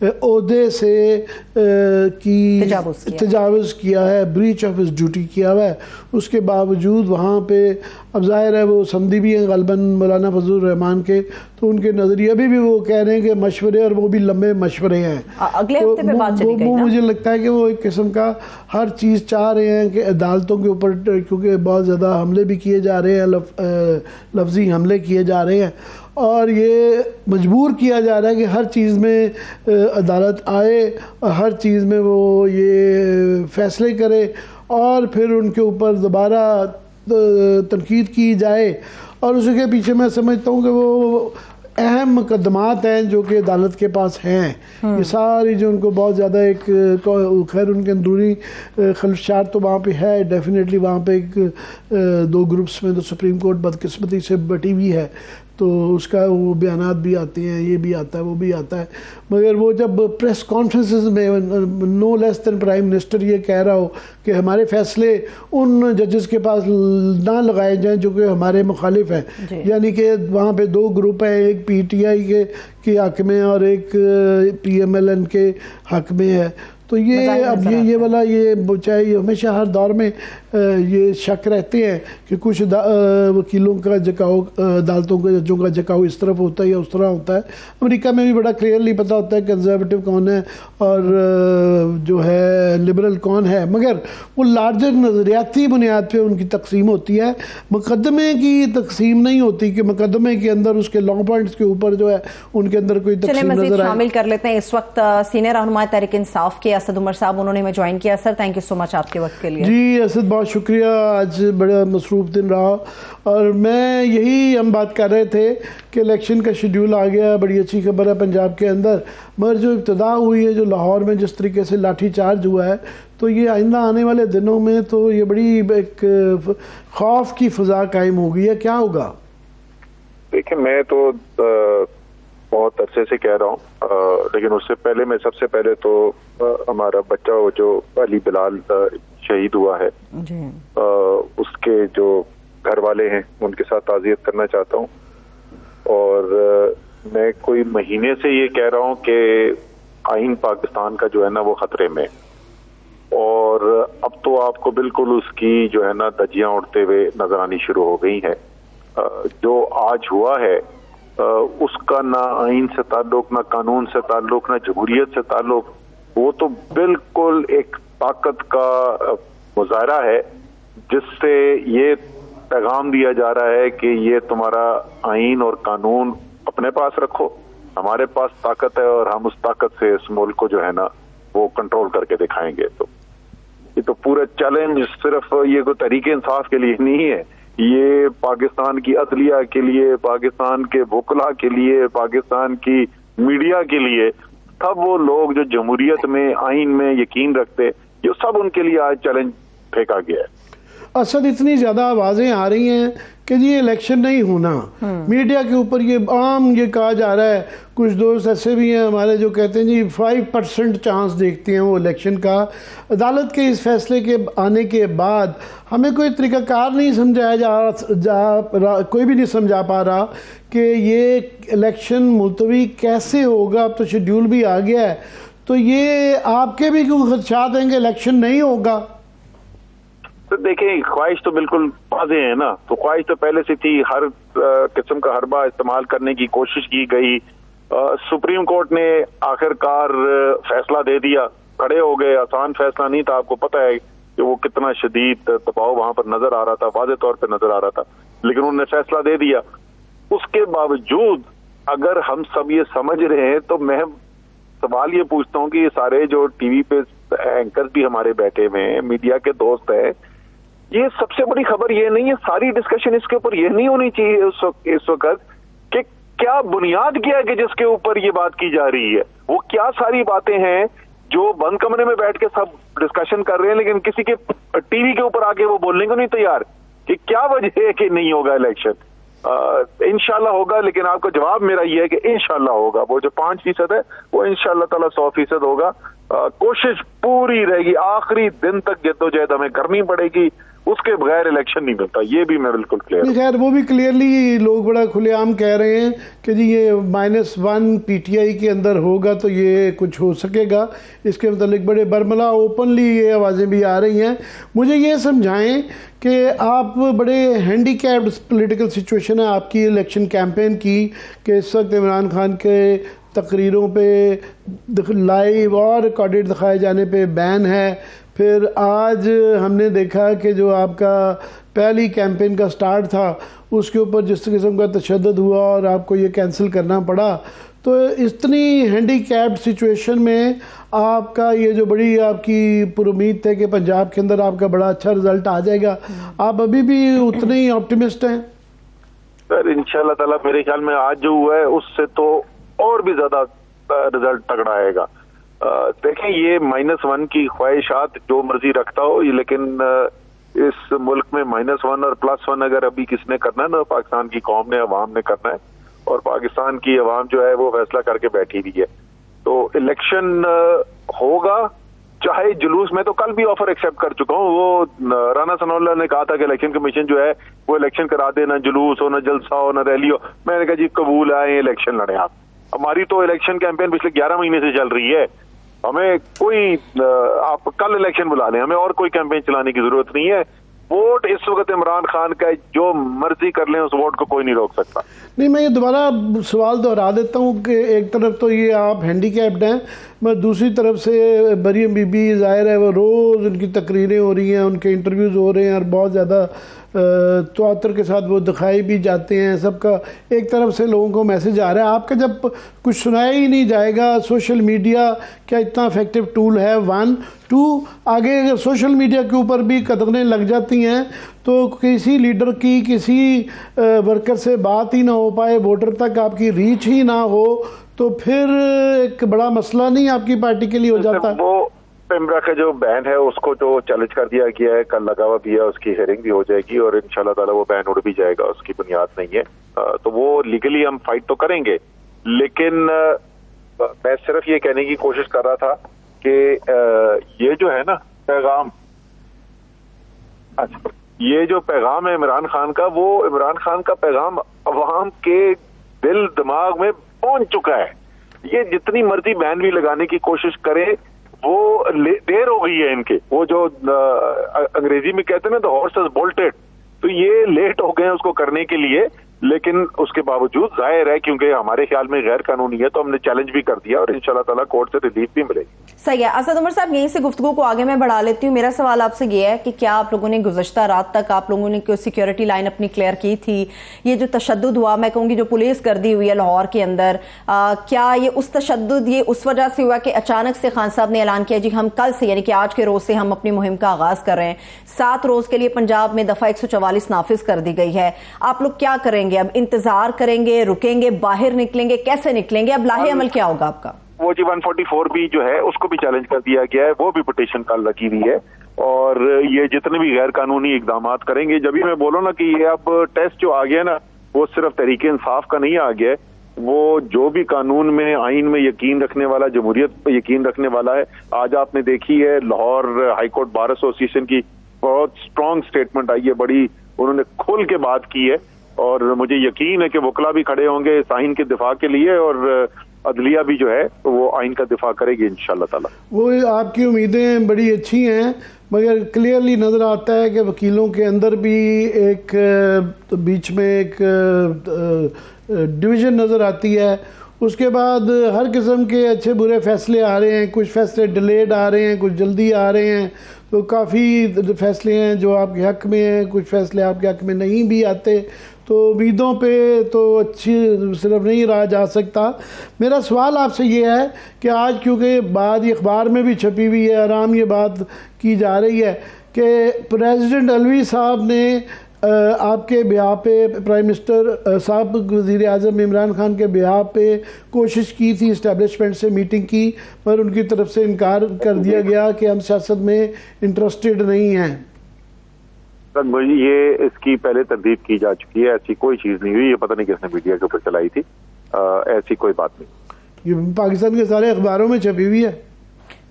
عہدے سے کی تجاوز کیا ہے، بریچ آف ہز ڈیوٹی کیا ہوا ہے، اس کے باوجود وہاں پہ اب ظاہر ہے وہ سمدھی بھی ہیں غالباً مولانا فضل الرحمان کے، تو ان کے نظریے ابھی بھی وہ کہہ رہے ہیں کہ مشورے، اور وہ بھی لمبے مشورے ہیں. اگلے ہفتے پہ بات چلی گئی نا. مجھے لگتا ہے کہ وہ ایک قسم کا ہر چیز چاہ رہے ہیں کہ عدالتوں کے اوپر، کیونکہ بہت زیادہ حملے بھی کیے جا رہے ہیں، لفظی حملے کیے جا رہے ہیں، اور یہ مجبور کیا جا رہا ہے کہ ہر چیز میں عدالت آئے اور ہر چیز میں وہ یہ فیصلے کرے، اور پھر ان کے اوپر دوبارہ تنقید کی جائے. اور اس کے پیچھے میں سمجھتا ہوں کہ وہ اہم مقدمات ہیں جو کہ عدالت کے پاس ہیں. یہ ساری جو ان کو بہت زیادہ ایک خیر ان کے اندرونی خلفشات تو وہاں پہ ہے ڈیفینیٹلی، وہاں پہ ایک دو گروپس میں تو سپریم کورٹ بدقسمتی سے بٹی ہوئی ہے، تو اس کا وہ بیانات بھی آتے ہیں، یہ بھی آتا ہے وہ بھی آتا ہے. مگر وہ جب پریس کانفرنسز میں نو لیس دین پرائم منسٹر یہ کہہ رہا ہو کہ ہمارے فیصلے ان ججز کے پاس نہ لگائے جائیں جو کہ ہمارے مخالف ہیں، یعنی کہ وہاں پہ دو گروپ ہیں، ایک پی ٹی آئی کے حق میں اور ایک پی ایم ایل این کے حق میں ہے. تو یہ اب یہ والا یہ چاہے یہ ہمیشہ ہر دور میں یہ شک رہتے ہیں کہ کچھ وکیلوں کا جھکاؤ، عدالتوں کے ججوں کا جھکاؤ اس طرف ہوتا ہے یا اس طرح ہوتا ہے. امریکہ میں بھی بڑا کلیئرلی پتہ ہوتا ہے کنزرویٹو کون ہے اور جو ہے لبرل کون ہے، مگر وہ لارجر نظریاتی بنیاد پہ ان کی تقسیم ہوتی ہے، مقدمے کی تقسیم نہیں ہوتی کہ مقدمے کے اندر اس کے لا پوائنٹس کے اوپر جو ہے ان کے اندر کوئی تقسیم نظر آئے. شامل کر لیتے ہیں اس وقت سینئر رہنما تحریک انصاف کے اسد عمر صاحب، انہوں نے ہمیں جوائن کیا. سر تھینک یو سو مچ آپ کے وقت کے لیے. جی اسد بہت شکریہ، آج بڑا مصروف دن رہا، اور میں یہی ہم بات کر رہے تھے کہ الیکشن کا شیڈیول آ گیا، بڑی اچھی خبر ہے پنجاب کے اندر، مگر جو ابتدا ہوئی ہے جو لاہور میں جس طریقے سے لاٹھی چارج ہوا ہے، تو یہ آئندہ آنے والے دنوں میں تو یہ بڑی ایک خوف کی فضا قائم ہو گئی ہے. کیا ہوگا؟ دیکھیں میں تو بہت عرصے سے کہہ رہا ہوں، لیکن اس سے پہلے میں سب سے پہلے تو ہمارا بچہ جو علی بلال شہید ہوا ہے، اس کے جو گھر والے ہیں ان کے ساتھ تعزیت کرنا چاہتا ہوں. اور میں کوئی مہینے سے یہ کہہ رہا ہوں کہ آئین پاکستان کا جو ہے نا وہ خطرے میں، اور اب تو آپ کو بالکل اس کی جو ہے نا دھجیاں اڑتے ہوئے نظر آنی شروع ہو گئی ہیں. جو آج ہوا ہے اس کا نہ آئین سے تعلق، نہ قانون سے تعلق، نہ جمہوریت سے تعلق، وہ تو بالکل ایک طاقت کا مظاہرہ ہے جس سے یہ پیغام دیا جا رہا ہے کہ یہ تمہارا آئین اور قانون اپنے پاس رکھو، ہمارے پاس طاقت ہے اور ہم اس طاقت سے اس ملک کو جو ہے نا وہ کنٹرول کر کے دکھائیں گے. تو یہ تو پورا چیلنج صرف یہ کوئی تحریک انصاف کے لیے نہیں ہے، یہ پاکستان کی عدلیہ کے لیے، پاکستان کے وکلاء کے لیے، پاکستان کی میڈیا کے لیے، سب وہ لوگ جو جمہوریت میں آئین میں یقین رکھتے، یہ سب ان کے لیے آج چیلنج پھینکا گیا ہے. اسد اتنی زیادہ آوازیں آ رہی ہیں کہ یہ الیکشن نہیں ہونا، میڈیا کے اوپر یہ عام یہ کہا جا رہا ہے، کچھ دوست ایسے بھی ہیں ہمارے جو کہتے ہیں جی 5% چانس دیکھتے ہیں وہ الیکشن کا. عدالت کے اس فیصلے کے آنے کے بعد ہمیں کوئی طریقہ کار نہیں سمجھایا کوئی بھی نہیں سمجھا پا رہا کہ یہ الیکشن ملتوی کیسے ہوگا. اب تو شیڈیول بھی آ گیا ہے، تو یہ آپ کے بھی کوئی خدشات ہیں کہ الیکشن نہیں ہوگا؟ تو دیکھیں خواہش تو بالکل واضح ہے نا، تو خواہش تو پہلے سے تھی، ہر قسم کا حربہ استعمال کرنے کی کوشش کی گئی. سپریم کورٹ نے آخر کار فیصلہ دے دیا، کھڑے ہو گئے. آسان فیصلہ نہیں تھا، آپ کو پتہ ہے کہ وہ کتنا شدید دباؤ وہاں پر نظر آ رہا تھا، واضح طور پہ نظر آ رہا تھا، لیکن انہوں نے فیصلہ دے دیا. اس کے باوجود اگر ہم سب یہ سمجھ رہے ہیں تو میں سوال یہ پوچھتا ہوں کہ یہ سارے جو ٹی وی پہ اینکر بھی ہمارے بیٹھے ہوئے ہیں، میڈیا کے دوست ہیں، یہ سب سے بڑی خبر یہ نہیں ہے، ساری ڈسکشن اس کے اوپر یہ نہیں ہونی چاہیے اس وقت کہ کیا بنیاد کیا ہے کہ جس کے اوپر یہ بات کی جا رہی ہے، وہ کیا ساری باتیں ہیں جو بند کمرے میں بیٹھ کے سب ڈسکشن کر رہے ہیں لیکن کسی کے ٹی وی کے اوپر آ کے وہ بولنے کو نہیں تیار کہ کیا وجہ ہے کہ نہیں ہوگا الیکشن. انشاءاللہ ہوگا، لیکن آپ کا جواب میرا یہ ہے کہ انشاءاللہ ہوگا. وہ جو 5% ہے وہ انشاءاللہ تعالی 100% ہوگا. کوشش پوری رہے گی، آخری دن تک جدوجہد ہمیں کرنی پڑے گی. اس کے بغیر الیکشن نہیں ملتا، یہ بھی میں بالکل کلیئر ہوں۔ خیر وہ بھی کلیئرلی لوگ بڑا کھلے عام کہہ رہے ہیں کہ جی یہ -1 پی ٹی آئی کے اندر ہوگا تو یہ کچھ ہو سکے گا، اس کے متعلق بڑے برملا اوپنلی یہ آوازیں بھی آ رہی ہیں۔ مجھے یہ سمجھائیں کہ آپ بڑے ہینڈی کیپڈ پولیٹیکل سچویشن ہے آپ کی الیکشن کیمپین کی، کہ اس وقت عمران خان کے تقریروں پہ لائیو اور ریکارڈڈ دکھائے جانے پہ بین ہے، پھر آج ہم نے دیکھا کہ جو آپ کا پہلی کیمپین کا سٹارٹ تھا اس کے اوپر جس قسم کا تشدد ہوا اور آپ کو یہ کینسل کرنا پڑا، تو اتنی ہینڈی کیپڈ سچویشن میں آپ کا یہ جو بڑی آپ کی پر امید تھے کہ پنجاب کے اندر آپ کا بڑا اچھا رزلٹ آ جائے گا، آپ ابھی بھی اتنے ہی آپٹیمسٹ ہیں؟ سر انشاءاللہ تعالیٰ میرے خیال میں آج جو ہوا ہے اس سے تو اور بھی زیادہ رزلٹ تگڑا آئے گا۔ دیکھیں یہ -1 کی خواہشات جو مرضی رکھتا ہو، لیکن اس ملک میں -1 اور +1 اگر ابھی کس نے کرنا ہے نا، پاکستان کی قوم نے، عوام نے کرنا ہے، اور پاکستان کی عوام جو ہے وہ فیصلہ کر کے بیٹھی ہوئی ہے۔ تو الیکشن ہوگا، چاہے جلوس، میں تو کل بھی آفر ایکسیپٹ کر چکا ہوں۔ وہ رانا ثناء اللہ نے کہا تھا کہ الیکشن کمیشن جو ہے وہ الیکشن کرا دے، نہ جلوس ہو، نہ جلسہ ہو، نہ ریلی ہو۔ میں نے کہا جی قبول آئے، الیکشن لڑیں آپ۔ ہماری تو الیکشن کیمپین پچھلے 11 مہینے سے چل رہی ہے، ہمیں کوئی آپ کل الیکشن بلا لیں، ہمیں اور کوئی کیمپین چلانے کی ضرورت نہیں ہے۔ ووٹ اس وقت عمران خان کا، جو مرضی کر لیں، اس ووٹ کو کوئی نہیں روک سکتا۔ نہیں، میں یہ دوبارہ سوال دہرا دیتا ہوں کہ ایک طرف تو یہ آپ ہینڈی کیپڈ ہیں، میں دوسری طرف سے مریم بی بی ظاہر ہے وہ روز ان کی تقریریں ہو رہی ہیں، ان کے انٹرویوز ہو رہے ہیں، اور بہت زیادہ تواتر کے ساتھ وہ دکھائی بھی جاتے ہیں۔ سب کا ایک طرف سے لوگوں کو میسج آ رہا ہے، آپ کا جب کچھ سنایا ہی نہیں جائے گا، سوشل میڈیا کیا اتنا افیکٹو ٹول ہے؟ 1 2 آگے اگر سوشل میڈیا کے اوپر بھی قدغنیں لگ جاتی ہیں تو کسی لیڈر کی، کسی ورکر سے بات ہی نہ ہو پائے، ووٹر تک آپ کی ریچ ہی نہ ہو، تو پھر ایک بڑا مسئلہ نہیں آپ کی پارٹی کے لیے ہو جاتا؟ وہ پیمرا کا جو بین ہے اس کو جو چیلنج کر دیا گیا ہے، کل لگا ہوا بھی ہے، اس کی ہیئرنگ بھی ہو جائے گی، اور انشاءاللہ تعالیٰ وہ بین اڑ بھی جائے گا، اس کی بنیاد نہیں ہے۔ تو وہ لیگلی ہم فائٹ تو کریں گے، لیکن میں صرف یہ کہنے کی کوشش کر رہا تھا کہ یہ جو ہے نا پیغام، یہ جو پیغام ہے عمران خان کا، وہ عمران خان کا پیغام عوام کے دل دماغ میں پہنچ چکا ہے۔ یہ جتنی مرضی بین بھی لگانے کی کوشش کرے، وہ دیر ہو گئی ہے ان کے، وہ جو انگریزی میں کہتے ہیں نا the horse has bolted، تو یہ لیٹ ہو گئے ہیں اس کو کرنے کے لیے، لیکن اس کے باوجود ظاہر ہے کیونکہ ہمارے خیال میں غیر قانونی ہے تو ہم نے چیلنج بھی کر دیا، اور انشاءاللہ تعالیٰ کورٹ سے ریلیف بھی ملے گی۔ صحیح ہے۔ اسد عمر صاحب، یہیں سے گفتگو کو آگے میں بڑھا لیتی ہوں۔ میرا سوال آپ سے یہ ہے کہ کیا آپ لوگوں نے گزشتہ رات تک آپ لوگوں نے کوئی سیکیورٹی لائن اپنی کلیئر کی تھی؟ یہ جو تشدد ہوا، میں کہوں گی جو پولیس کر دی ہوئی ہے لاہور کے اندر، کیا یہ اس تشدد یہ اس وجہ سے ہوا کہ اچانک سے خان صاحب نے اعلان کیا جی ہم کل سے، یعنی کہ آج کے روز سے ہم اپنی مہم کا آغاز کر رہے ہیں، 7 روز کے لیے پنجاب میں دفعہ 144 نافذ کر دی گئی ہے، آپ لوگ کیا کریں گے؟ اب انتظار کریں گے، رکیں گے، باہر نکلیں گے، کیسے نکلیں گے؟ اب لاہے عمل کیا ہوگا آپ کا؟ وہ جی 144 بھی جو ہے اس کو بھی چیلنج کر دیا گیا ہے، وہ بھی پٹیشن کل لگی ہوئی ہے، اور یہ جتنے بھی غیر قانونی اقدامات کریں گے، جب ہی میں بولوں نا کہ یہ اب ٹیسٹ جو آ گیا نا، وہ صرف تحریک انصاف کا نہیں آ گیا ہے، وہ جو بھی قانون میں، آئین میں یقین رکھنے والا، جمہوریت پہ یقین رکھنے والا ہے۔ آج آپ نے دیکھی ہے لاہور ہائی کورٹ بار ایسوسی ایشن کی بہت اسٹرانگ سٹیٹمنٹ آئی ہے، بڑی انہوں نے کھول کے بات کی ہے، اور مجھے یقین ہے کہ وکلا بھی کھڑے ہوں گے اس آئین کے دفاع کے لیے، اور عدلیہ بھی جو ہے وہ آئین کا دفاع کرے گی انشاءاللہ تعالی۔ وہ آپ کی امیدیں بڑی اچھی ہیں، مگر کلیئرلی نظر آتا ہے کہ وکیلوں کے اندر بھی ایک بیچ میں ایک ڈویژن نظر آتی ہے۔ اس کے بعد ہر قسم کے اچھے برے فیصلے آ رہے ہیں، کچھ فیصلے ڈیلیڈ آ رہے ہیں، کچھ جلدی آ رہے ہیں، تو کافی فیصلے ہیں جو آپ کے حق میں ہیں، کچھ فیصلے آپ کے حق میں نہیں بھی آتے، تو امیدوں پہ تو اچھی صرف نہیں رہا جا سکتا۔ میرا سوال آپ سے یہ ہے کہ آج کیونکہ بعد اخبار میں بھی چھپی ہوئی ہے، آرام یہ بات کی جا رہی ہے کہ پریزیڈنٹ علوی صاحب نے آپ کے بیاہ پہ، پرائم منسٹر صاحب وزیر اعظم عمران خان کے بیاہ پہ کوشش کی تھی اسٹیبلشمنٹ سے میٹنگ کی، پر ان کی طرف سے انکار کر دیا گیا کہ ہم سیاست میں انٹرسٹڈ نہیں ہیں۔ یہ اس کی پہلے تردید کی جا چکی ہے، ایسی کوئی چیز نہیں ہوئی، یہ پتہ نہیں کس نے میڈیا کے اوپر چلائی تھی، ایسی کوئی بات نہیں۔ یہ پاکستان کے سارے اخباروں میں چھپی ہوئی ہے۔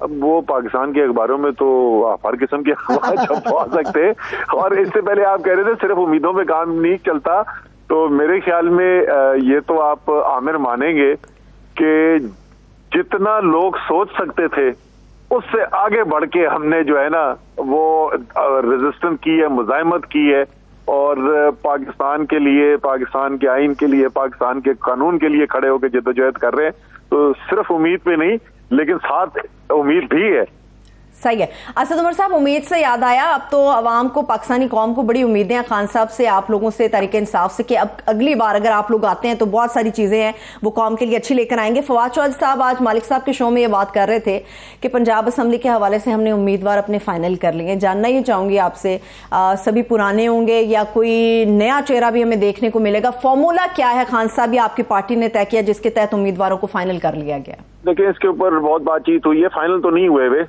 اب وہ پاکستان کے اخباروں میں تو آپ ہر قسم کے اخبار چھپوا سکتے ہیں, اور اس سے پہلے آپ کہہ رہے تھے صرف امیدوں پہ کام نہیں چلتا, تو میرے خیال میں یہ تو آپ عامر مانیں گے کہ جتنا لوگ سوچ سکتے تھے اس سے آگے بڑھ کے ہم نے جو ہے نا وہ ریزسٹنس کی ہے, مزاحمت کی ہے, اور پاکستان کے لیے, پاکستان کے آئین کے لیے, پاکستان کے قانون کے لیے کھڑے ہو کے جدوجہد کر رہے ہیں. تو صرف امید پہ نہیں لیکن ساتھ امید بھی ہے. صحیح ہے. اسد عمر صاحب, امید سے یاد آیا, اب تو عوام کو, پاکستانی قوم کو بڑی امیدیں ہیں خان صاحب سے, آپ لوگوں سے, تحریک انصاف سے, کہ اب اگلی بار اگر آپ لوگ آتے ہیں تو بہت ساری چیزیں ہیں وہ قوم کے لیے اچھی لے کر آئیں گے. فواد چودھری صاحب آج مالک صاحب کے شو میں یہ بات کر رہے تھے کہ پنجاب اسمبلی کے حوالے سے ہم نے امیدوار اپنے فائنل کر لیے. جاننا ہی چاہوں گی آپ سے, سبھی پرانے ہوں گے یا کوئی نیا چہرہ بھی ہمیں دیکھنے کو ملے گا؟ فارمولا کیا ہے خان صاحب, یہ آپ کی پارٹی نے طے کیا جس کے تحت امیدواروں کو فائنل کر لیا گیا؟ دیکھیں, اس کے اوپر بہت بات چیت ہوئی ہے, فائنل تو نہیں ہوئے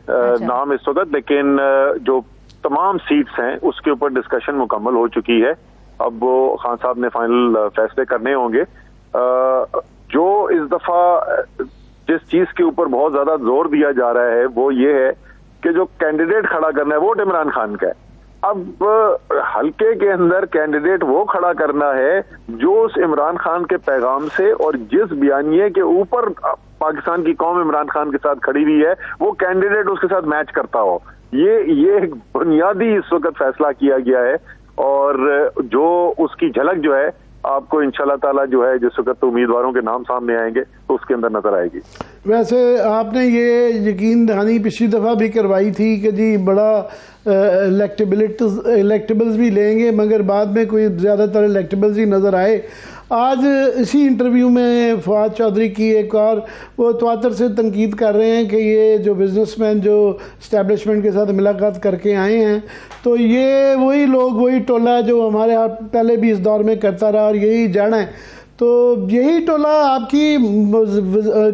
نام اس وقت, لیکن جو تمام سیٹس ہیں اس کے اوپر ڈسکشن مکمل ہو چکی ہے. اب وہ خان صاحب نے فائنل فیصلے کرنے ہوں گے. جو اس دفعہ جس چیز کے اوپر بہت زیادہ زور دیا جا رہا ہے وہ یہ ہے کہ جو کینڈیڈیٹ کھڑا کرنا ہے ووٹ عمران خان کا ہے. اب حلقے کے اندر کینڈیڈیٹ وہ کھڑا کرنا ہے جو اس عمران خان کے پیغام سے اور جس بیانیے کے اوپر پاکستان کی قوم عمران خان کے ساتھ کھڑی ہوئی ہے وہ کینڈیڈیٹ اس کے ساتھ میچ کرتا ہو. یہ ایک بنیادی اس وقت فیصلہ کیا گیا ہے, اور جو اس کی جھلک جو ہے آپ کو انشاءاللہ تعالیٰ جو ہے جس وقت امیدواروں کے نام سامنے آئیں گے تو اس کے اندر نظر آئے گی. ویسے آپ نے یہ یقین دہانی پچھلی دفعہ بھی کروائی تھی کہ جی بڑا الیکٹیبلز بھی لیں گے, مگر بعد میں کوئی زیادہ تر الیکٹیبلز ہی نظر آئے. آج اسی انٹرویو میں فواد چودھری کی ایک اور وہ تواتر سے تنقید کر رہے ہیں کہ یہ جو بزنس مین جو اسٹیبلشمنٹ کے ساتھ ملاقات کر کے آئے ہیں تو یہ وہی لوگ, وہی ٹولہ جو ہمارے ہاں پہلے بھی اس دور میں کرتا رہا اور یہی جڑ ہیں. تو یہی ٹولہ آپ کی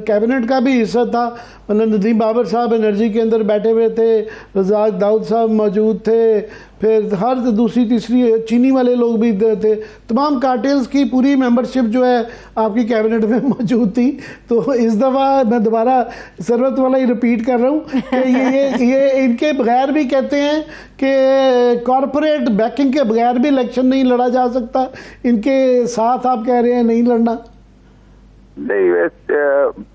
کیبنٹ کا بھی حصہ تھا, مطلب ندیم بابر صاحب انرجی کے اندر بیٹھے ہوئے تھے, رزاق داؤد صاحب موجود تھے, پھر ہر دوسری تیسری چینی والے لوگ بھی تھے. تمام کارٹیلز کی پوری ممبرشپ جو ہے آپ کی کیبنٹ میں موجود تھی. تو اس دفعہ میں دوبارہ ثروت والا ہی ریپیٹ کر رہا ہوں کہ یہ ان کے بغیر بھی کہتے ہیں کہ کارپوریٹ بیکنگ کے بغیر بھی الیکشن نہیں لڑا جا سکتا. ان کے ساتھ آپ کہہ رہے ہیں نہیں لڑنا. نہیں,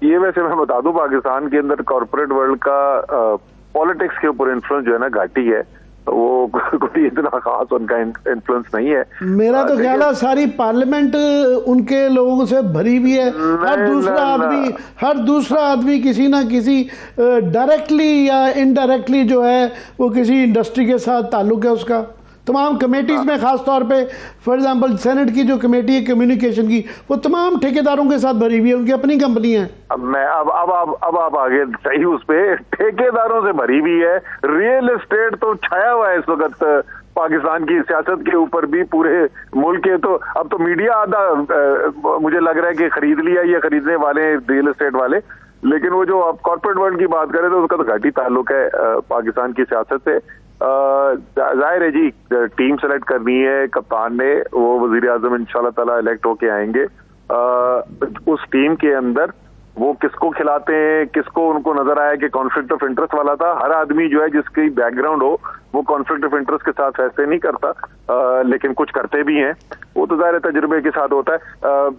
یہ ویسے میں بتا دوں پاکستان کے اندر کارپوریٹ ورلڈ کا پالیٹکس کے اوپر انفلوئنس جو ہے نا گھاٹی ہے, وہ کوئی اتنا خاص ان کا انفلوئنس نہیں ہے. میرا تو خیال ہے ساری پارلیمنٹ ان کے لوگوں سے بھری ہوئی ہے. ہر دوسرا آدمی کسی نہ کسی ڈائریکٹلی یا انڈائریکٹلی جو ہے وہ کسی انڈسٹری کے ساتھ تعلق ہے اس کا. تمام کمیٹیز میں خاص طور پہ فار ایگزامپل سینٹ کی جو کمیٹی ہے کمیونیکیشن کی وہ تمام ٹھیکیداروں کے ساتھ بھری ہوئی ہے, ان کی اپنی کمپنی ہیں. اب آپ آگے صحیح اس پہ ٹھیکیداروں سے بھری ہوئی ہے. ریئل اسٹیٹ تو چھایا ہوا ہے اس وقت پاکستان کی سیاست کے اوپر بھی پورے ملک کے. تو اب تو میڈیا آدھا مجھے لگ رہا ہے کہ خرید لیا یا خریدنے والے ریئل اسٹیٹ والے, لیکن وہ جو آپ کارپوریٹ ورلڈ کی بات کریں تو اس کا تو گھاٹی تعلق ہے پاکستان کی سیاست سے. ظاہر ہے جی ٹیم سلیکٹ کرنی ہے کپتان نے, وہ وزیر اعظم انشاءاللہ تعالیٰ الیکٹ ہو کے آئیں گے. اس ٹیم کے اندر وہ کس کو کھلاتے ہیں, کس کو ان کو نظر آیا کہ کانفلکٹ آف انٹرسٹ والا تھا. ہر آدمی جو ہے جس کی بیک گراؤنڈ ہو وہ کانفلکٹ آف انٹرسٹ کے ساتھ فیصلے نہیں کرتا, لیکن کچھ کرتے بھی ہیں. وہ تو ظاہر تجربے کے ساتھ ہوتا ہے.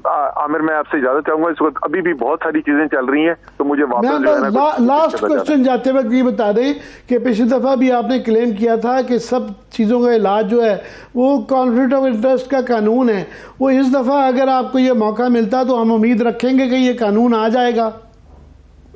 عامر میں آپ سے اجازت چاہوں گا, اس وقت ابھی بھی بہت ساری چیزیں چل رہی ہیں تو مجھے واپس لاسٹ کوشچن جاتے وقت یہ بتا دیں کہ پچھلی دفعہ بھی آپ نے کلیم کیا تھا کہ سب چیزوں کا علاج جو ہے وہ کانفلکٹ آف انٹرسٹ کا قانون ہے. وہ اس دفعہ اگر آپ کو یہ موقع ملتا تو ہم امید رکھیں گے کہ یہ قانون آ جائے گا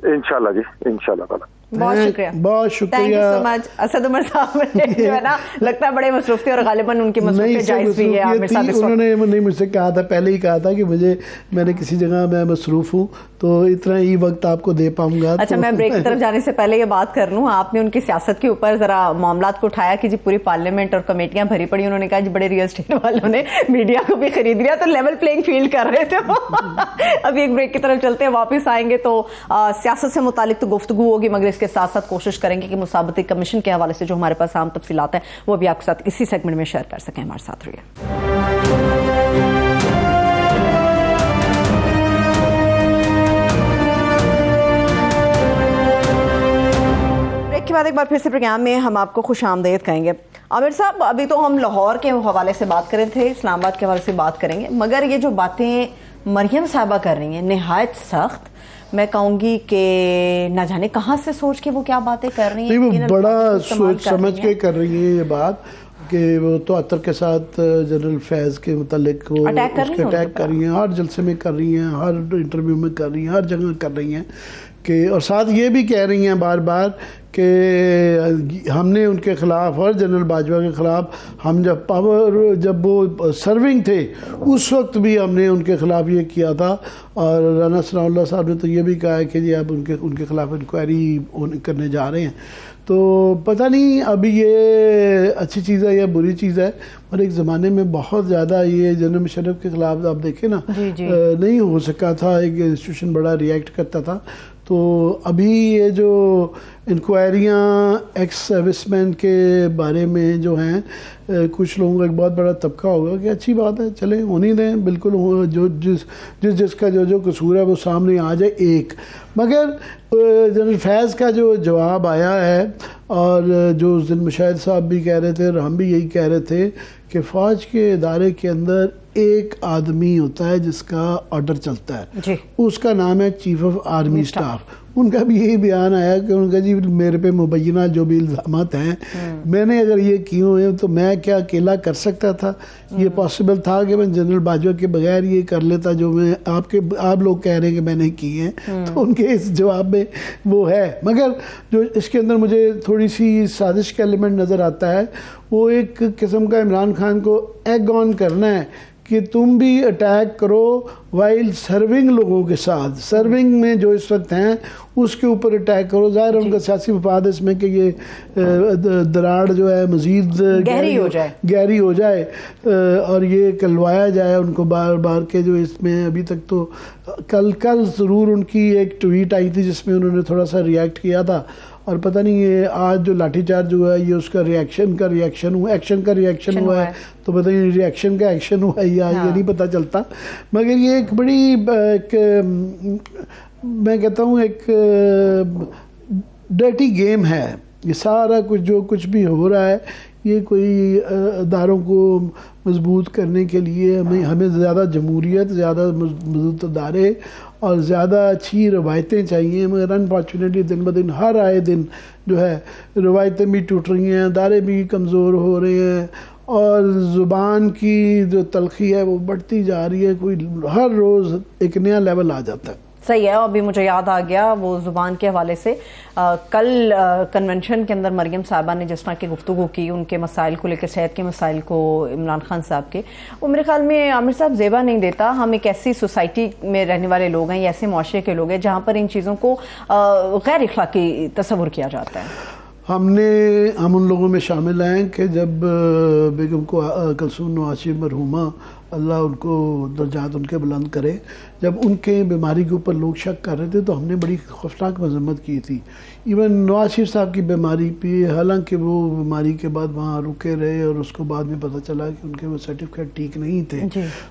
انشاءاللہ جی, انشاءاللہ تعالیٰ. بہت شکریہ, بہت شکریہ. تھینک یو سو مچ. اسد عمر صاحب جو ہے نا لگتا ہے بڑے مصروف تھے اور غالباً ان کی مصروفیت جائز بھی ہے. انہوں نے نہیں مجھ سے کہا تھا, پہلے ہی کہا تھا کہ میں نے کسی جگہ میں مصروف ہوں تو اتنا ہی وقت آپ کو دے پاؤں گا. اچھا, میں بریک کی طرف جانے سے پہلے یہ بات کر لوں, آپ نے ان کی سیاست کے اوپر ذرا معاملات کو اٹھایا کہ جی پوری پارلیمنٹ اور کمیٹیاں بھری پڑی. انہوں نے کہا جی بڑے ریئل اسٹیٹ والوں نے میڈیا کو بھی خرید لیا, تو لیول پلینگ فیلڈ کر رہے تھے. ابھی ایک بریک کی طرف چلتے ہیں, واپس آئیں گے تو سیاست سے متعلق تو گفتگو ہوگی, مگر اس کے ساتھ ساتھ کوشش کریں گے کہ مسابقتی کمیشن کے حوالے سے جو ہمارے پاس عام تفصیلات ہیں وہ بھی آپ کے ساتھ اسی سیگمنٹ میں شیئر کر سکیں. ہمارے ساتھ رہیے. بعد ایک بار پھر سے پروگرام میں ہم آپ کو خوش آمدید کہیں گے. عامر صاحب, ابھی تو ہم لاہور کے حوالے سے بات کر رہے تھے, اسلام آباد کے حوالے سے بات کریں گے, مگر یہ جو باتیں مریم صاحبہ کر رہی ہیں نہایت سخت, میں کہوں گی کہ نہ جانے کہاں سے سوچ کے وہ کیا باتیں کر رہی ہیں. وہ بڑا سوچ سمجھ کے کر رہی ہیں یہ بات کہ وہ تو عطر کے ساتھ جنرل فیض کے متعلق وہ اٹیک کر رہی ہیں, ہر جلسے میں کر رہی ہیں, ہر انٹرویو میں کر رہی ہیں, ہر جگہ کر رہی ہیں کہ, اور ساتھ یہ بھی کہہ رہی ہیں بار بار کہ ہم نے ان کے خلاف اور جنرل باجوہ کے خلاف, ہم جب وہ سرونگ تھے اس وقت بھی ہم نے ان کے خلاف یہ کیا تھا, اور رانا ثناء اللہ صاحب نے تو یہ بھی کہا ہے کہ جی اب ان کے خلاف انکوائری کرنے جا رہے ہیں. تو پتہ نہیں ابھی یہ اچھی چیز ہے یا بری چیز ہے, اور ایک زمانے میں بہت زیادہ یہ جنرل مشرف کے خلاف آپ دیکھیں نا نہیں ہو سکا تھا, ایک انسٹیٹیوشن بڑا ریئیکٹ کرتا تھا. تو ابھی یہ جو انکوائریاں ایکس سروس مین کے بارے میں جو ہیں, کچھ لوگوں کا ایک بہت بڑا طبقہ ہوگا کہ اچھی بات ہے, چلیں ہونی دیں, بالکل جو جس کا جو قصور ہے وہ سامنے آ جائے ایک. مگر جنرل فیض کا جو جواب آیا ہے, اور جو ذیل مشاہد صاحب بھی کہہ رہے تھے اور ہم بھی یہی کہہ رہے تھے کہ فوج کے ادارے کے اندر ایک آدمی ہوتا ہے جس کا آرڈر چلتا ہے, اس کا نام ہے چیف آف آرمی اسٹاف. ان کا بھی یہی بیان آیا کہ ان کا جی میرے پہ مبینہ جو بھی الزامات ہیں, میں نے اگر یہ کیے ہوئے تو میں کیا اکیلا کر سکتا تھا؟ یہ پاسبل تھا کہ میں جنرل باجوہ کے بغیر یہ کر لیتا جو میں آپ لوگ کہہ رہے ہیں کہ میں نے کیے ہیں. تو ان کے اس جواب میں وہ ہے, مگر جو اس کے اندر مجھے تھوڑی سی سازش کا ایلیمنٹ نظر آتا ہے, وہ ایک قسم کا عمران خان کو ایگ آن کرنا ہے کہ تم بھی اٹیک کرو وائل سرونگ لوگوں کے ساتھ, سرونگ میں جو اس وقت ہیں اس کے اوپر اٹیک کرو. ظاہر ان کا سیاسی مفاد اس میں کہ یہ دراڑ جو ہے مزید گہری ہو جائے اور یہ کلوایا جائے ان کو بار بار کے, جو اس میں ابھی تک تو کل ضرور ان کی ایک ٹویٹ آئی تھی جس میں انہوں نے تھوڑا سا ریئیکٹ کیا تھا, اور پتہ نہیں یہ آج جو لاٹھی چارج ہوا ہے یہ اس کا ایکشن کا ریئیکشن ہوا ہے, تو پتہ نہیں ریئیکشن کا ایکشن ہوا ہے یا یہ نہیں پتہ چلتا. مگر یہ ایک بڑی میں کہتا ہوں ایک ڈرٹی گیم ہے یہ سارا کچھ, جو کچھ بھی ہو رہا ہے یہ کوئی اداروں کو مضبوط کرنے کے لیے ہمیں زیادہ جمہوریت, زیادہ مضبوط ادارے اور زیادہ اچھی روایتیں چاہیے. مگر انفارچونیٹلی دن بدن ہر آئے دن جو ہے روایتیں بھی ٹوٹ رہی ہیں, ادارے بھی کمزور ہو رہے ہیں, اور زبان کی جو تلخی ہے وہ بڑھتی جا رہی ہے. کوئی ہر روز ایک نیا لیول آ جاتا ہے. صحیح ہے. ابھی مجھے یاد آ گیا وہ زبان کے حوالے سے, کل کنونشن کے اندر مریم صاحبہ نے جس طرح کی گفتگو کی ان کے مسائل کو لے کے, صحت کے مسائل کو عمران خان صاحب کے, وہ میرے خیال میں عامر صاحب زیبا نہیں دیتا. ہم ایک ایسی سوسائٹی میں رہنے والے لوگ ہیں, ایسے معاشرے کے لوگ ہیں جہاں پر ان چیزوں کو غیر اخلاقی تصور کیا جاتا ہے. ہم ان لوگوں میں شامل ہیں کہ جب بیگم کو کلثوم نواز شریف مرحومہ اللہ ان کو درجات ان کے بلند کرے, جب ان کے بیماری کے اوپر لوگ شک کر رہے تھے تو ہم نے بڑی خوفناک مذمت کی تھی. ایون نواز شریف صاحب کی بیماری پہ, حالانکہ وہ بیماری کے بعد وہاں رکے رہے اور اس کو بعد میں پتہ چلا کہ ان کے وہ سرٹیفکیٹ ٹھیک نہیں تھے,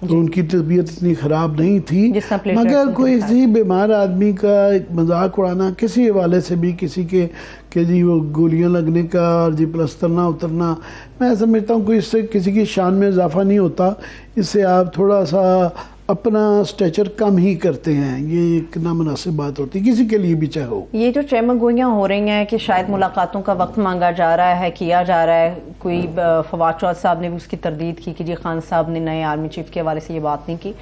تو ان کی طبیعت اتنی خراب نہیں تھی. مگر کوئی کسی بیمار آدمی کا مذاق اڑانا کسی حوالے سے بھی, کسی کے کہ جی وہ گولیاں لگنے کا اور جی پلستر نہ اترنا, میں سمجھتا ہوں کوئی اس سے کسی کی شان میں اضافہ نہیں ہوتا. اس سے آپ تھوڑا سا اپنا سٹیچر کم ہی کرتے ہیں, یہ ایک نامناسب بات ہوتی کسی کے لیے بھی چاہے ہو. یہ جو چیمہ گوئیاں ہو رہی ہیں کہ شاید ملاقاتوں کا وقت مانگا جا رہا ہے, کیا جا رہا ہے, کوئی فواد چودھری صاحب نے بھی اس کی تردید کی کہ جی خان صاحب نے نئے آرمی چیف کے حوالے سے یہ بات نہیں کی.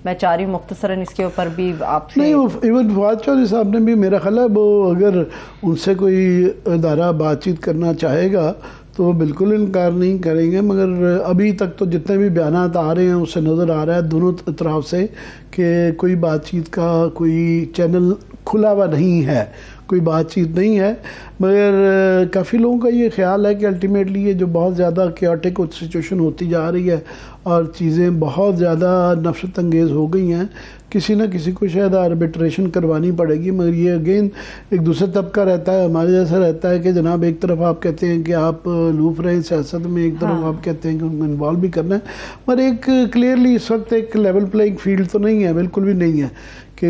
میں چاہ رہی ہوں مختصراً اس کے اوپر بھی آپ سے. نہیں, ایون فواد چودھری صاحب نے بھی, میرا خیال ہے وہ اگر ان سے کوئی ادارہ بات چیت کرنا چاہے گا تو وہ بالکل انکار نہیں کریں گے. مگر ابھی تک تو جتنے بھی بیانات آ رہے ہیں اس سے نظر آ رہا ہے دونوں طرف سے کہ کوئی بات چیت کا کوئی چینل کھلا ہوا نہیں ہے, کوئی بات چیت نہیں ہے. مگر کافی لوگوں کا یہ خیال ہے کہ الٹیمیٹلی یہ جو بہت زیادہ کیوٹک سچویشن ہوتی جا رہی ہے اور چیزیں بہت زیادہ نفرت انگیز ہو گئی ہیں کسی نہ کسی کو شاید آربیٹریشن کروانی پڑے گی، مگر یہ اگین ایک دوسرا طبقہ رہتا ہے ہمارے جیسا رہتا ہے کہ جناب ایک طرف آپ کہتے ہیں کہ آپ لوف رہے سیاست میں، ایک طرف آپ کہتے ہیں کہ ان کو انوالو بھی کرنا ہے، مگر ایک کلیئرلی اس وقت ایک لیول پلینگ فیلڈ تو نہیں ہے، بالکل بھی نہیں ہے کہ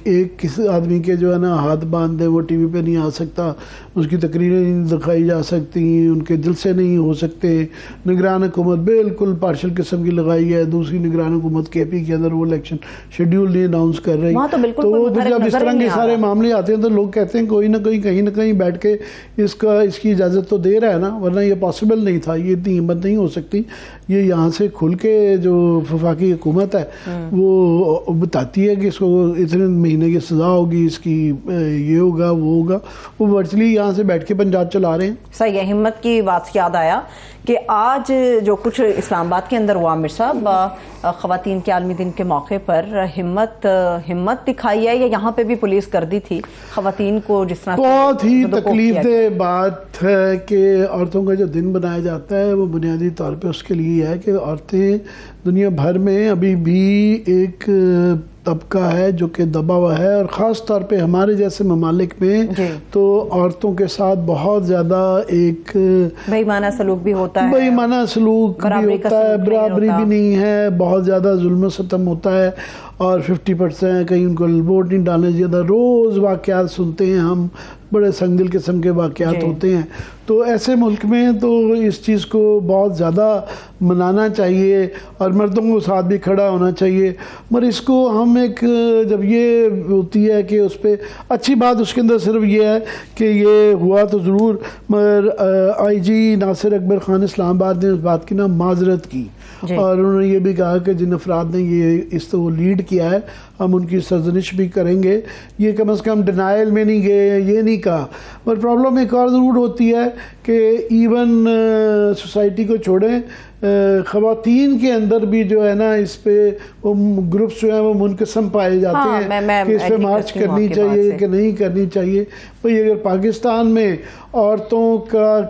ایک کسی آدمی کے جو ہے نا ہاتھ باندھ دے وہ ٹی وی پہ نہیں آ سکتا، اس کی تقریریں نہیں دکھائی جا سکتی، ان کے جلسے نہیں ہو سکتے، نگران حکومت بالکل پارشل قسم کی لگائی ہے، دوسری نگران حکومت کے پی کے اندر وہ الیکشن شیڈیول نہیں اناؤنس کر رہی، تو جب اس طرح کے سارے معاملے آتے ہیں تو لوگ کہتے ہیں کوئی نہ کوئی کہیں نہ کہیں بیٹھ کے اس کی اجازت تو دے رہا ہے نا، ورنہ یہ پاسبل نہیں تھا، یہ اتنی ہمت نہیں ہو سکتی، یہ یہاں سے کھل کے جو وفاقی حکومت ہے وہ بتاتی ہے کہ اس کو اتنے مہینے کی سزا ہوگی، اس کی یہ ہوگا وہ ہوگا، وہ ورچولی یہاں سے بیٹھ کے پنجاب چلا رہے ہیں۔ صحیح ہے، ہمت کی بات سے یاد آیا کہ آج جو کچھ اسلام آباد کے اندر ہوا عامر صاحب، خواتین کے عالمی دن کے موقع پر ہمت دکھائی ہے یا یہاں پہ بھی پولیس کر دی تھی خواتین کو جس طرح؟ بہت ہی تکلیف دہ بات ہے کہ عورتوں کا جو دن بنایا جاتا ہے وہ بنیادی طور پہ اس کے لیے ہے کہ عورتیں دنیا بھر میں ابھی بھی ایک طبقہ ہے جو کہ دبا ہوا ہے، اور خاص طور پہ ہمارے جیسے ممالک میں تو عورتوں کے ساتھ بہت زیادہ ایک بے ایمانہ سلوک بھی ہوتا ہے، بے ایمانہ سلوک بھی ہوتا ہے، برابری بھی نہیں ہے، بہت زیادہ ظلم و ستم ہوتا ہے، اور 50% کہیں ان کو ووٹ نہیں ڈالنے زیادہ، روز واقعات سنتے ہیں ہم، بڑے سنگ دل قسم کے واقعات ہوتے ہیں، تو ایسے ملک میں تو اس چیز کو بہت زیادہ منانا چاہیے اور مردوں کو ساتھ بھی کھڑا ہونا چاہیے، مگر اس کو ہم ایک جب یہ ہوتی ہے کہ اس پہ اچھی بات اس کے اندر صرف یہ ہے کہ یہ ہوا تو ضرور، مگر آئی جی ناصر اکبر خان اسلام آباد نے اس بات کی نا معذرت کی، اور انہوں نے یہ بھی کہا کہ جن افراد نے یہ اس کو لیڈ کیا ہے ہم ان کی سرزنش بھی کریں گے، یہ کم از کم ڈینائل میں نہیں گئے، یہ نہیں کہا، اور پرابلم ایک اور ضرور ہوتی ہے کہ ایون سوسائٹی کو چھوڑیں، خواتین کے اندر بھی جو ہے نا اس پہ وہ گروپس جو ہیں وہ منقسم پائے جاتے ہیں کہ اس پہ مارچ کرنی چاہیے کہ نہیں کرنی چاہیے۔ بھئی اگر پاکستان میں عورتوں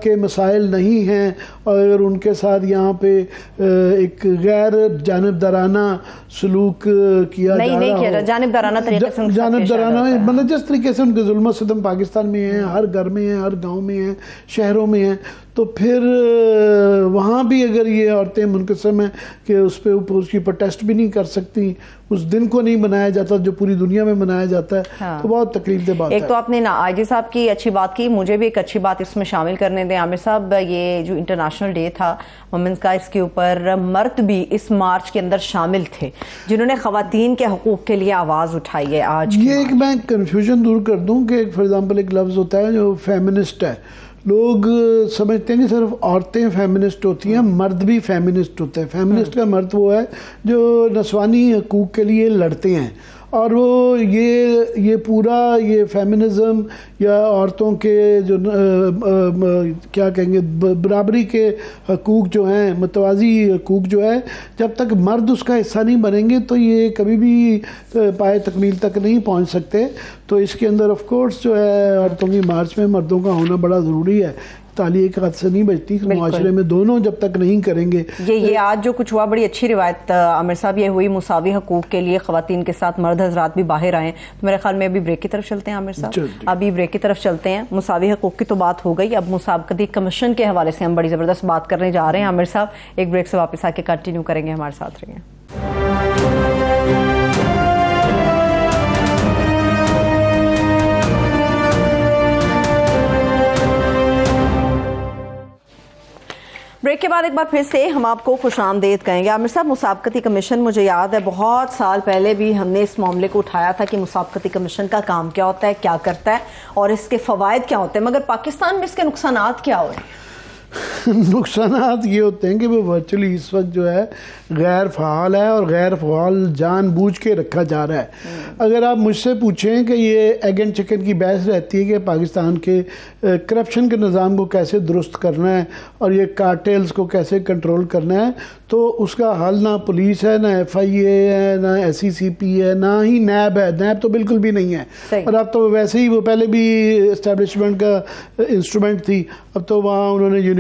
کے مسائل نہیں ہیں اور اگر ان کے ساتھ یہاں پہ ایک غیر جانبدارانہ سلوک کیا جا رہا ہو، جانبدارانہ مطلب جس طریقے سے ان کے ظلم و ستم پاکستان میں ہیں، ہر گھر میں ہیں، ہر گاؤں میں ہیں، شہروں میں ہیں، تو پھر وہاں بھی اگر یہ عورتیں منقسم ہیں کہ اس پہ اس کی پروٹیسٹ بھی نہیں کر سکتی، اس دن کو نہیں منایا جاتا جو پوری دنیا میں منایا جاتا ہے، تو بہت تکلیف دہ بات ہے۔ ایک تو آپ نے آئی جی صاحب کی اچھی بات کی، مجھے بھی ایک اچھی بات اس میں شامل کرنے دیں عامر صاحب، یہ جو انٹرنیشنل ڈے تھا وومنز کا، اس کے اوپر مرد بھی اس مارچ کے اندر شامل تھے جنہوں نے خواتین کے حقوق کے لیے آواز اٹھائی ہے۔ آج یہ ایک میں کنفیوژن دور کر دوں کہ فار ایگزامپل ایک لفظ ہوتا ہے جو فیمنسٹ ہے، لوگ سمجھتے ہیں کہ صرف عورتیں فیمنسٹ ہوتی ہیں، مرد بھی فیمنسٹ ہوتے ہیں۔ فیمنسٹ کا مرد وہ ہے جو نسوانی حقوق کے لیے لڑتے ہیں، اور وہ یہ پورا یہ فیمنزم یا عورتوں کے جو کیا کہیں گے برابری کے حقوق جو ہیں، متوازی حقوق جو ہے، جب تک مرد اس کا حصہ نہیں بنیں گے تو یہ کبھی بھی پائے تکمیل تک نہیں پہنچ سکتے۔ تو اس کے اندر آف کورس جو ہے عورتوں کی مارچ میں مردوں کا ہونا بڑا ضروری ہے، تعلیم ایک حد سے نہیں بچتی، معاشرے میں دونوں جب تک نہیں کریں گے۔ یہ آج جو کچھ ہوا بڑی اچھی روایت عامر صاحب یہ ہوئی، مساوی حقوق کے لیے خواتین کے ساتھ مرد حضرات بھی باہر آئیں، تو میرے خیال میں ابھی بریک کی طرف چلتے ہیں عامر صاحب، ابھی بریک کی طرف چلتے ہیں۔ مساوی حقوق کی تو بات ہو گئی، اب مسابقتی کمیشن کے حوالے سے ہم بڑی زبردست بات کرنے جا رہے ہیں عامر صاحب، ایک بریک سے واپس آ کے کنٹینیو کریں گے، ہمارے ساتھ رہیں۔ بریک کے بعد ایک بار پھر سے ہم آپ کو خوش آمدید کہیں گے۔ عامر صاحب، مسابقتی کمیشن، مجھے یاد ہے بہت سال پہلے بھی ہم نے اس معاملے کو اٹھایا تھا کہ مسابقتی کمیشن کا کام کیا ہوتا ہے، کیا کرتا ہے اور اس کے فوائد کیا ہوتے ہیں، مگر پاکستان میں اس کے نقصانات کیا ہوئے؟ نقصانات یہ ہوتے ہیں کہ وہ ورچولی اس وقت جو ہے غیر فعال ہے، اور غیر فعال جان بوجھ کے رکھا جا رہا ہے۔ اگر آپ مجھ سے پوچھیں کہ یہ ایگ اینڈ چکن کی بحث رہتی ہے کہ پاکستان کے کرپشن کے نظام کو کیسے درست کرنا ہے اور یہ کارٹیلز کو کیسے کنٹرول کرنا ہے، تو اس کا حل نہ پولیس ہے، نہ ایف آئی اے ہے، نہ ایس سی سی پی ہے، نہ ہی نیب ہے۔ نیب تو بالکل بھی نہیں ہے، اور اب تو ویسے ہی وہ پہلے بھی اسٹیبلشمنٹ کا انسٹرومنٹ تھی، اب تو وہاں انہوں نے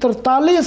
43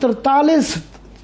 43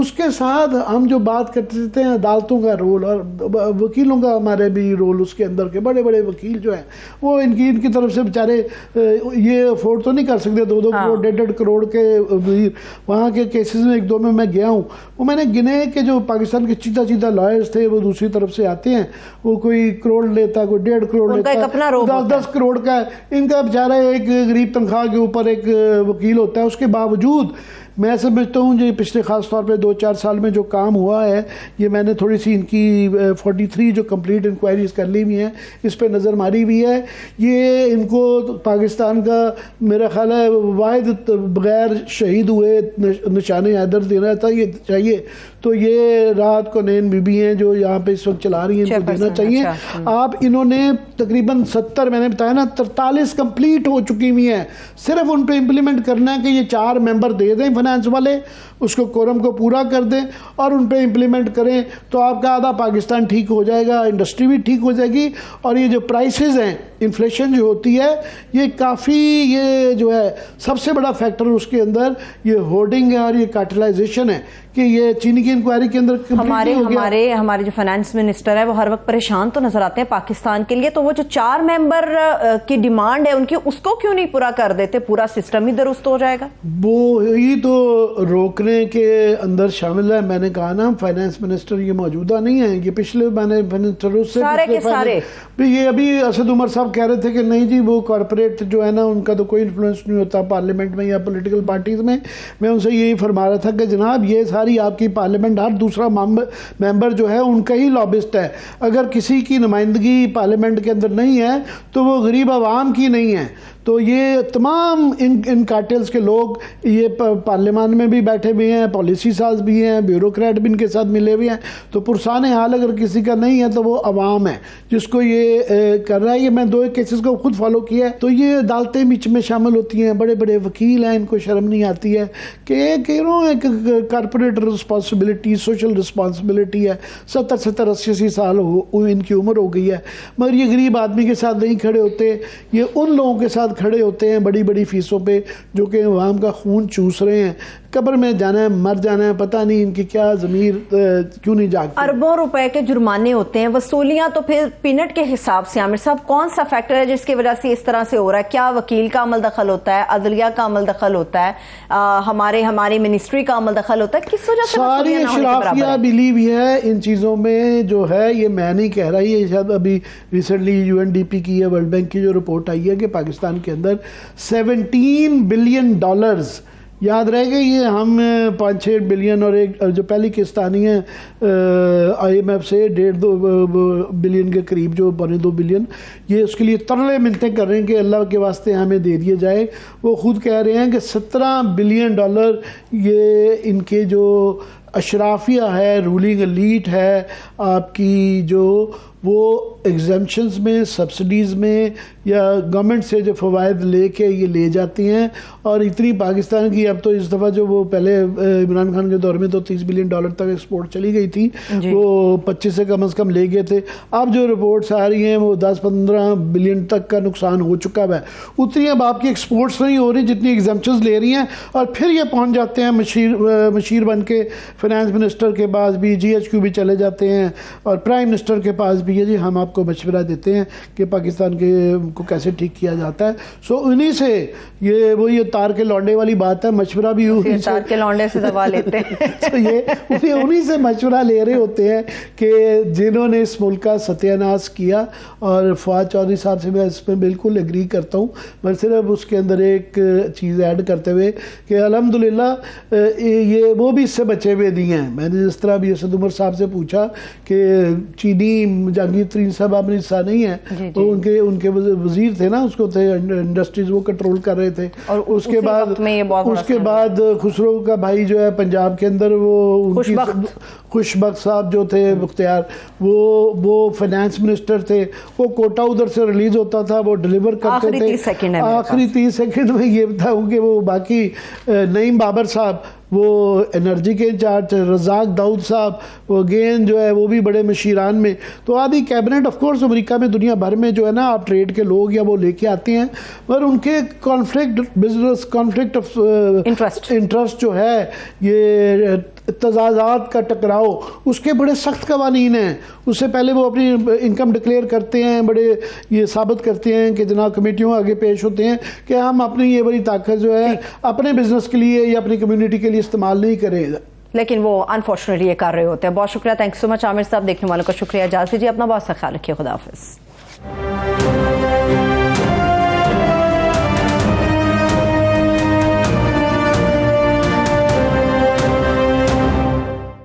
اس کے ساتھ ہم جو بات کرتے ہیں عدالتوں کا رول اور وکیلوں کا ہمارے بھی رول اس کے اندر کے بڑے بڑے وکیل جو ہیں وہ ان کی طرف سے بیچارے یہ افورڈ تو نہیں کر سکتے 2-2 کروڑ 1.5 کروڑ کے وہاں کے کیسز میں 1-2 میں گیا ہوں وہ میں نے گنے کہ جو پاکستان کے چیدہ لائرز تھے وہ دوسری طرف سے آتے ہیں وہ کوئی کروڑ لیتا کوئی 1.5 کروڑ لیتا 10 کروڑ کا ہے ان کا بیچارہ ایک غریب تنخواہ کے اوپر ایک وکیل ہوتا ہے. اس کے باوجود میں سمجھتا ہوں جو پچھلے خاص طور پہ 2-4 سال میں جو کام ہوا ہے یہ میں نے تھوڑی سی ان کی 43 جو کمپلیٹ انکوائریز کر لی ہوئی ہیں اس پہ نظر ماری ہوئی ہے. یہ ان کو پاکستان کا میرا خیال ہے واحد بغیر شہید ہوئے نشان حیدر دینا تھا یہ چاہیے تو یہ رات کو نین بی بی ہیں جو یہاں پہ اس وقت چلا رہی ہیں ان کو دینا چاہیے. آپ انہوں نے تقریباً 70 میں نے بتایا نا 43 کمپلیٹ ہو چکی ہوئی ہیں صرف ان پہ امپلیمنٹ کرنا ہے کہ یہ 4 ممبر دے دیں فائنانس والے اس کو کورم کو پورا کر دیں اور ان پہ امپلیمنٹ کریں تو آپ کا آدھا پاکستان ٹھیک ہو جائے گا انڈسٹری بھی ٹھیک ہو جائے گی. اور یہ جو پرائسز ہیں انفلیشن جو ہوتی ہے یہ کافی یہ جو ہے سب سے بڑا فیکٹر اس کے اندر یہ ہورڈنگ ہے اور یہ کارٹلائزیشن ہے کہ یہ چینی کی انکوائری کے اندر ہمارے جو فائنانس منسٹر ہے وہ ہر وقت پریشان تو نظر آتے ہیں پاکستان کے لیے تو وہ جو 4 ممبر کی ڈیمانڈ ہے ان کی اس کو کیوں نہیں پورا کر دیتے پورا سسٹم ہی درست ہو جائے گا. وہی تو روکنے کے اندر شامل ہے. میں نے کہا نا فائنانس منسٹر یہ موجودہ نہیں ہیں یہ پچھلے میں نے سارے کے سارے یہ ابھی اسد عمر صاحب کہہ رہے تھے کہ نہیں جی وہ کارپوریٹ جو ہے نا ان کا تو کوئی انفلوئنس نہیں ہوتا پارلیمنٹ میں یا پولیٹیکل پارٹیز میں. میں ان سے یہی فرما رہا تھا کہ جناب یہ ساری آپ کی پارلیمنٹ ہر دوسرا ممبر جو ہے ان کا ہی لابسٹ ہے. اگر کسی کی نمائندگی پارلیمنٹ کے اندر نہیں ہے تو وہ غریب عوام کی نہیں ہے. تو یہ تمام ان کارٹلز کے لوگ یہ پارلیمان میں بھی بیٹھے ہوئے ہیں پالیسی ساز بھی ہیں بیوروکریٹ بھی ان کے ساتھ ملے ہوئے ہیں تو پرسان حال اگر کسی کا نہیں ہے تو وہ عوام ہے جس کو یہ کر رہا ہے. یہ میں 2 کیسز کو خود فالو کیا ہے تو یہ عدالتیں بیچ میں شامل ہوتی ہیں بڑے بڑے وکیل ہیں ان کو شرم نہیں آتی ہے کہ ایک کارپوریٹ رسپانسبلٹی سوشل رسپانسبلٹی ہے 70-80 سال ان کی عمر ہو گئی ہے مگر یہ غریب آدمی کے ساتھ نہیں کھڑے ہوتے. یہ ان لوگوں کے ساتھ کھڑے ہوتے ہیں بڑی بڑی فیسوں پہ جو کہ عوام کا خون چوس رہے ہیں. قبر میں جانا ہے مر جانا ہے پتہ نہیں ان کی کیا ضمیر کیوں نہیں جاگتی. اربوں روپے کے جرمانے ہوتے ہیں وصولیاں تو پھر پینٹ کے حساب سے. عامر صاحب کون سا فیکٹر ہے جس کی وجہ سے اس طرح سے ہو رہا ہے؟ کیا وکیل کا عمل دخل ہوتا ہے عدلیہ کا عمل دخل ہوتا ہے ہماری منسٹری کا عمل دخل ہوتا ہے کس وجہ سے ساری اشرافیہ ملی ہوئی ہے ان چیزوں میں جو ہے. یہ میں نہیں کہہ رہا یہ شاید ابھی ریسنٹلی UNDP کی ہے ورلڈ بینک کی جو رپورٹ آئی ہے کہ پاکستان کے اندر $17 بلین یاد رہے گا یہ ہم 5-6 بلین اور ایک جو پہلی قسط آنی ہے IMF سے 1.5-2 بلین کے قریب جو 2 بلین یہ اس کے لیے ترلے منتیں کر رہے ہیں کہ اللہ کے واسطے ہمیں دے دیا جائے. وہ خود کہہ رہے ہیں کہ $17 بلین یہ ان کے جو اشرافیہ ہے رولنگ ایلیٹ ہے آپ کی جو وہ ایگزمپشنز میں سبسڈیز میں یا گورنمنٹ سے جو فوائد لے کے یہ لے جاتی ہیں. اور اتنی پاکستان کی اب تو اس دفعہ جو وہ پہلے عمران خان کے دور میں تو $30 بلین تک ایکسپورٹ چلی گئی تھی وہ 25 سے کم از کم لے گئے تھے. اب جو رپورٹس آ رہی ہیں وہ 10-15 بلین تک کا نقصان ہو چکا ہے. اتنی اب آپ کی ایکسپورٹس نہیں ہو رہی جتنی ایگزمپشنز لے رہی ہیں اور پھر یہ پہنچ جاتے ہیں مشیر بن کے فائنانس منسٹر کے پاس بھی GHQ بھی چلے جاتے ہیں اور پرائم منسٹر کے پاس بھی ہے جی ہم آپ کو مشورہ دیتے ہیں کہ پاکستان کو کیسے ٹھیک کیا جاتا ہے. سو انہی سے یہ تار کے لونڈے والی بات ہے مشورہ بھی تار کے لونڈے سے دوا لیتے ہیں تو یہ انہی سے مشورہ لے رہے ہوتے ہیں کہ جنہوں نے اس ملک کا ستیہ ناش کیا. اور فواد چودھری صاحب سے میں اس میں بالکل ایگری کرتا ہوں. میں صرف اس کے اندر ایک چیز ایڈ کرتے ہوئے کہ الحمدللہ یہ وہ بھی اس سے بچے ہوئے نہیں ہیں. میں نے جس طرح بھی اسد عمر صاحب سے پوچھا کہ چینی جہانگیر ترین صاحب آپ نے حصہ نہیں ہے تو ان کے وزیر تھے نا اس کو تھے انڈسٹریز وہ کنٹرول کر رہے تھے. اور اس کے بعد خسرو کا بھائی جو ہے پنجاب کے اندر وہ خوشبخت صاحب جو تھے مختار وہ فائنانس منسٹر تھے. وہ کوٹا ادھر سے ریلیز ہوتا تھا وہ ڈیلیور کرتے تھے آخری 30 سیکنڈ میں. یہ بتاؤں کہ وہ باقی نعیم بابر صاحب وہ انرجی کے انچارج رزاق داؤد صاحب وہ اگین جو ہے وہ بھی بڑے مشیران میں. تو آدھی کیبنٹ آف کورس امریکہ میں دنیا بھر میں جو ہے نا آپ ٹریڈ کے لوگ یا وہ لے کے آتے ہیں پر ان کے بزنس کانفلکٹ آف انٹرسٹ جو ہے یہ تضادات کا ٹکراؤ، اس کے بڑے سخت قوانین ہیں. اس سے پہلے وہ اپنی انکم ڈکلیئر کرتے ہیں، بڑے یہ ثابت کرتے ہیں کہ جناب کمیٹیوں آگے پیش ہوتے ہیں کہ ہم اپنی یہ بڑی طاقت جو ہے اپنے بزنس کے لیے یا اپنی کمیونٹی کے لیے استعمال نہیں کریں، لیکن وہ انفارچونیٹلی یہ کر رہے ہوتے ہیں. بہت شکریہ، تھینک سو مچ عامر صاحب. دیکھنے والوں کا شکریہ. اجازت دیجیے، اپنا بہت سا خیال رکھیے. خدا حافظ.